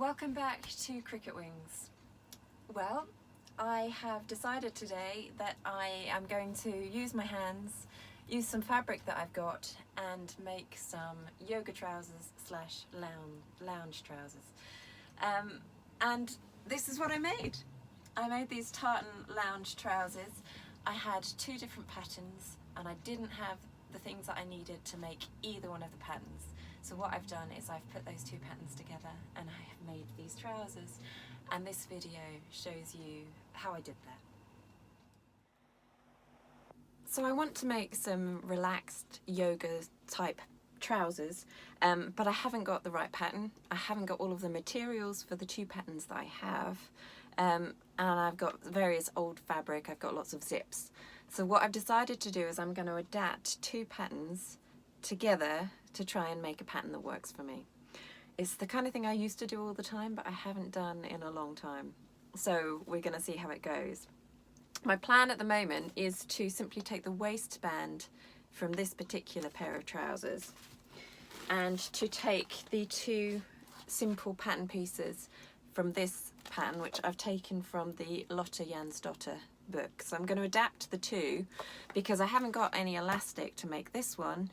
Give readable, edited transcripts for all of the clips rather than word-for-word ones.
Welcome back to Cricket Wings. Well, I have decided today that I am going to use my hands, use some fabric that I've got, and make some yoga trousers slash lounge trousers. And this is what I made. I made these tartan lounge trousers. I had two different patterns and I didn't have the things that I needed to make either one of the patterns. So what I've done is I've put those two patterns together and I have made these trousers, and this video shows you how I did that. So I want to make some relaxed yoga type trousers, but I haven't got the right pattern. I haven't got all of the materials for the two patterns that I have, and I've got various old fabric. I've got lots of zips. So what I've decided to do is I'm going to adapt two patterns together to try and make a pattern that works for me. It's the kind of thing I used to do all the time, but I haven't done in a long time. So we're going to see how it goes. My plan at the moment is to simply take the waistband from this particular pair of trousers and to take the two simple pattern pieces from this pattern, which I've taken from the Lotte Jansdotter book. So I'm going to adapt the two because I haven't got any elastic to make this one.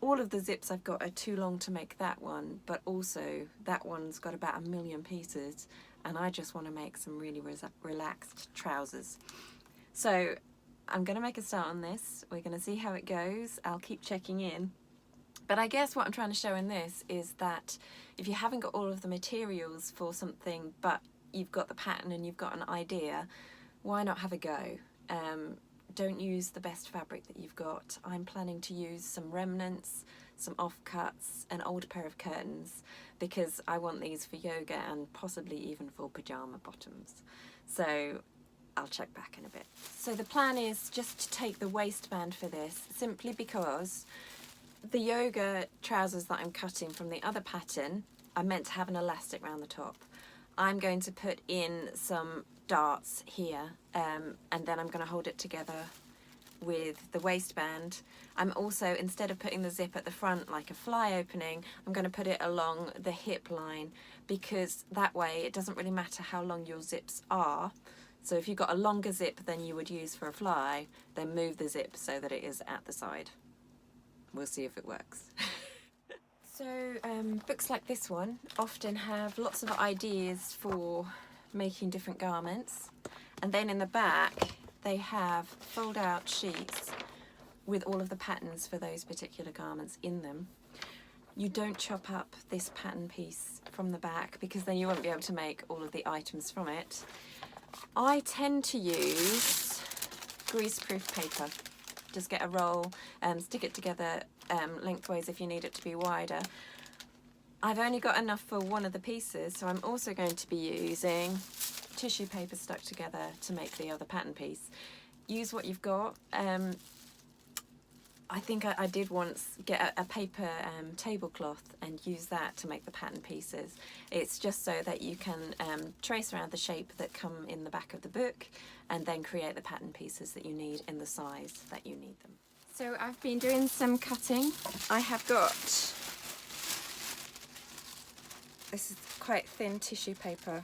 All of the zips I've got are too long to make that one, but also that one's got about 1 million pieces and I just want to make some really relaxed trousers. So I'm going to make a start on this. We're going to see how it goes. I'll keep checking in. But I guess what I'm trying to show in this is that if you haven't got all of the materials for something, but you've got the pattern and you've got an idea, why not have a go? Don't use the best fabric that you've got. I'm planning to use some remnants, some offcuts, an old pair of curtains, because I want these for yoga and possibly even for pyjama bottoms. So I'll check back in a bit. So the plan is just to take the waistband for this, simply because the yoga trousers that I'm cutting from the other pattern are meant to have an elastic around the top. I'm going to put in some darts here, and then I'm going to hold it together with the waistband. I'm also, instead of putting the zip at the front like a fly opening, I'm going to put it along the hip line, because that way it doesn't really matter how long your zips are. So if you've got a longer zip than you would use for a fly, then move the zip so that it is at the side. We'll see if it works. So books like this one often have lots of ideas for making different garments, and then in the back they have fold out sheets with all of the patterns for those particular garments in them. You don't chop up this pattern piece from the back because then you won't be able to make all of the items from it. I tend to use greaseproof paper. Just get a roll and stick it together lengthways if you need it to be wider. I've only got enough for one of the pieces, so I'm also going to be using tissue paper stuck together to make the other pattern piece. Use what you've got. I think I did once get a paper tablecloth and use that to make the pattern pieces. It's just so that you can trace around the shape that come in the back of the book and then create the pattern pieces that you need in the size that you need them. So I've been doing some cutting. I have got, this is quite thin tissue paper.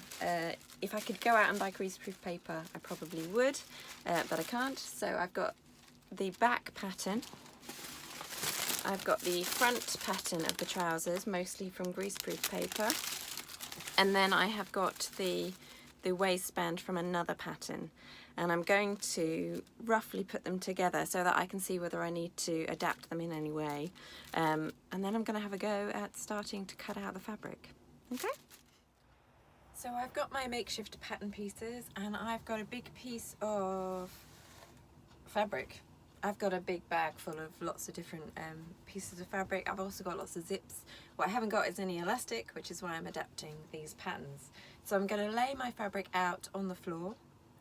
If I could go out and buy greaseproof paper, I probably would, but I can't. So I've got the back pattern. I've got the front pattern of the trousers, mostly from greaseproof paper. And then I have got the waistband from another pattern. And I'm going to roughly put them together so that I can see whether I need to adapt them in any way. And then I'm going to have a go at starting to cut out the fabric. Okay? So I've got my makeshift pattern pieces and I've got a big piece of fabric. I've got a big bag full of lots of different pieces of fabric. I've also got lots of zips. What I haven't got is any elastic, which is why I'm adapting these patterns. So I'm going to lay my fabric out on the floor.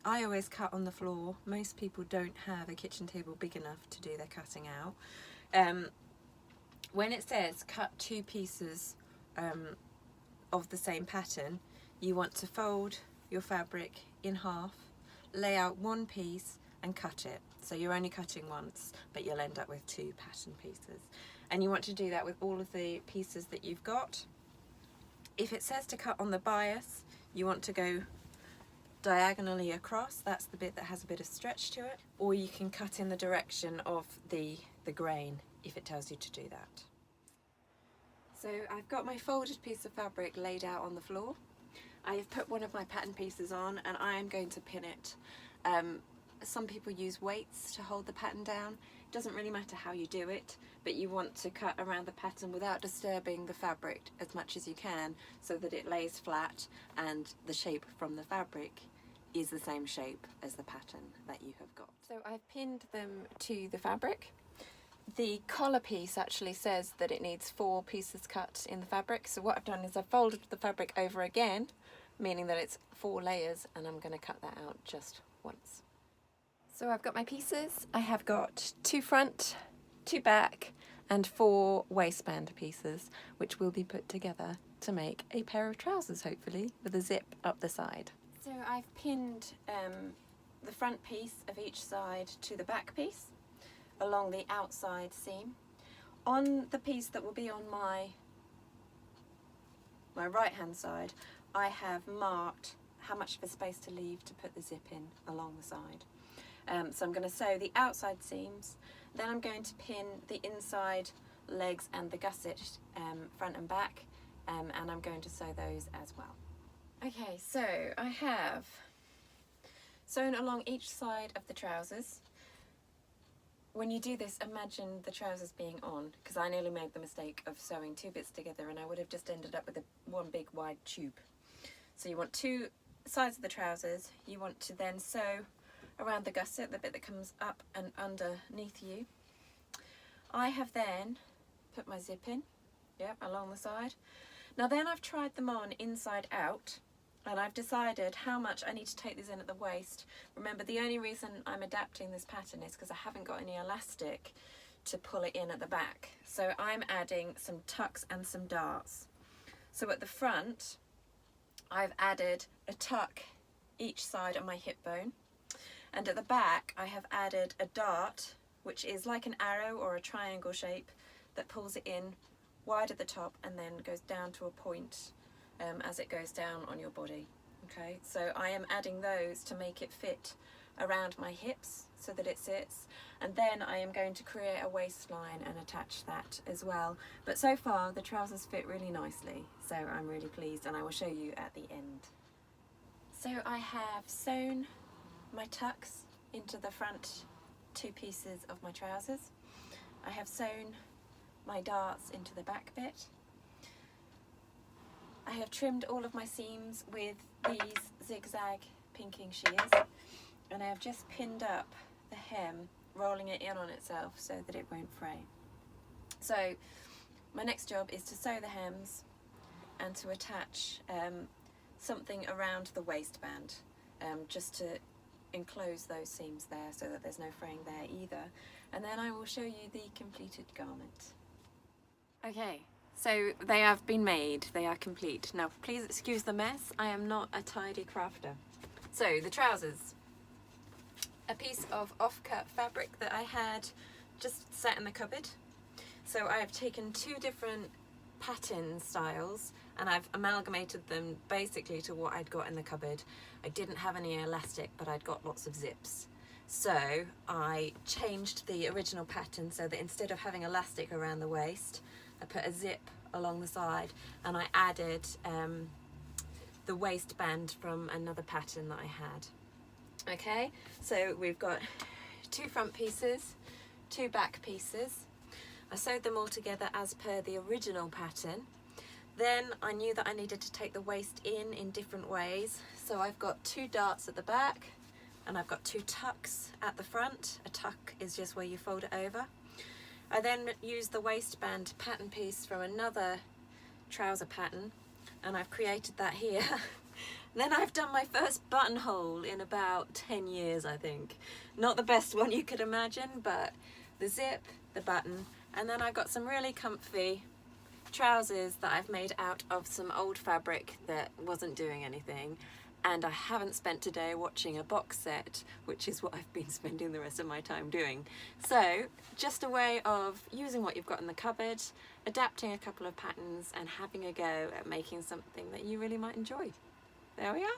I always cut on the floor. Most people don't have a kitchen table big enough to do their cutting out. When it says cut two pieces of the same pattern, you want to fold your fabric in half, lay out one piece and cut it. So you're only cutting once, but you'll end up with two pattern pieces. And you want to do that with all of the pieces that you've got. if it says to cut on the bias, you want to go diagonally across. That's the bit that has a bit of stretch to it. Or you can cut in the direction of the grain if it tells you to do that. So I've got my folded piece of fabric laid out on the floor. I have put one of my pattern pieces on and I am going to pin it. Some people use weights to hold the pattern down. It doesn't really matter how you do it, but you want to cut around the pattern without disturbing the fabric as much as you can, so that it lays flat and the shape from the fabric is the same shape as the pattern that you have got. So I've pinned them to the fabric. The collar piece actually says that it needs 4 pieces cut in the fabric, so what I've done is I've folded the fabric over again, meaning that it's 4 layers, and I'm going to cut that out just once. So I've got my pieces. I have got 2 front, 2 back, and 4 waistband pieces, which will be put together to make a pair of trousers, hopefully, with a zip up the side. So I've pinned the front piece of each side to the back piece along the outside seam. On the piece that will be on my right hand side, I have marked how much of a space to leave to put the zip in along the side. So I'm going to sew the outside seams, then I'm going to pin the inside legs and the gusset front and back, and I'm going to sew those as well. Okay, so I have sewn along each side of the trousers. When you do this, imagine the trousers being on, because I nearly made the mistake of sewing 2 bits together and I would have just ended up with one big wide tube. So you want 2 sides of the trousers. You want to then sew around the gusset, the bit that comes up and underneath you. I have then put my zip in, along the side. Now then I've tried them on inside out, and I've decided how much I need to take these in at the waist. Remember, the only reason I'm adapting this pattern is because I haven't got any elastic to pull it in at the back. So I'm adding some tucks and some darts. So at the front, I've added a tuck each side of my hip bone. And at the back, I have added a dart, which is like an arrow or a triangle shape that pulls it in wide at the top and then goes down to a point as it goes down on your body. Okay, so I am adding those to make it fit around my hips so that it sits, and then I am going to create a waistline and attach that as well. But so far the trousers fit really nicely, so I'm really pleased, and I will show you at the end. So I have sewn my tucks into the front 2 pieces of my trousers. I have sewn my darts into the back bit. I have trimmed all of my seams with these zigzag pinking shears, and I have just pinned up the hem, rolling it in on itself so that it won't fray. So my next job is to sew the hems and to attach something around the waistband, just to enclose those seams there so that there's no fraying there either, and then I will show you the completed garment. Okay, so they have been made, they are complete. Now please excuse the mess, I am not a tidy crafter. So the trousers, a piece of off-cut fabric that I had just sat in the cupboard. So I have taken 2 different pattern styles and I've amalgamated them basically to what I'd got in the cupboard. I didn't have any elastic, but I'd got lots of zips. So I changed the original pattern so that instead of having elastic around the waist, I put a zip along the side, and I added the waistband from another pattern that I had. Okay, so we've got 2 front pieces, 2 back pieces. I sewed them all together as per the original pattern. Then I knew that I needed to take the waist in different ways. So I've got 2 darts at the back and I've got 2 tucks at the front. A tuck is just where you fold it over. I then used the waistband pattern piece from another trouser pattern, and I've created that here. Then I've done my first buttonhole in about 10 years, I think. Not the best one you could imagine, but the zip, the button, and then I've got some really comfy trousers that I've made out of some old fabric that wasn't doing anything, and I haven't spent today watching a box set, which is what I've been spending the rest of my time doing. So just a way of using what you've got in the cupboard, adapting a couple of patterns and having a go at making something that you really might enjoy. There we are.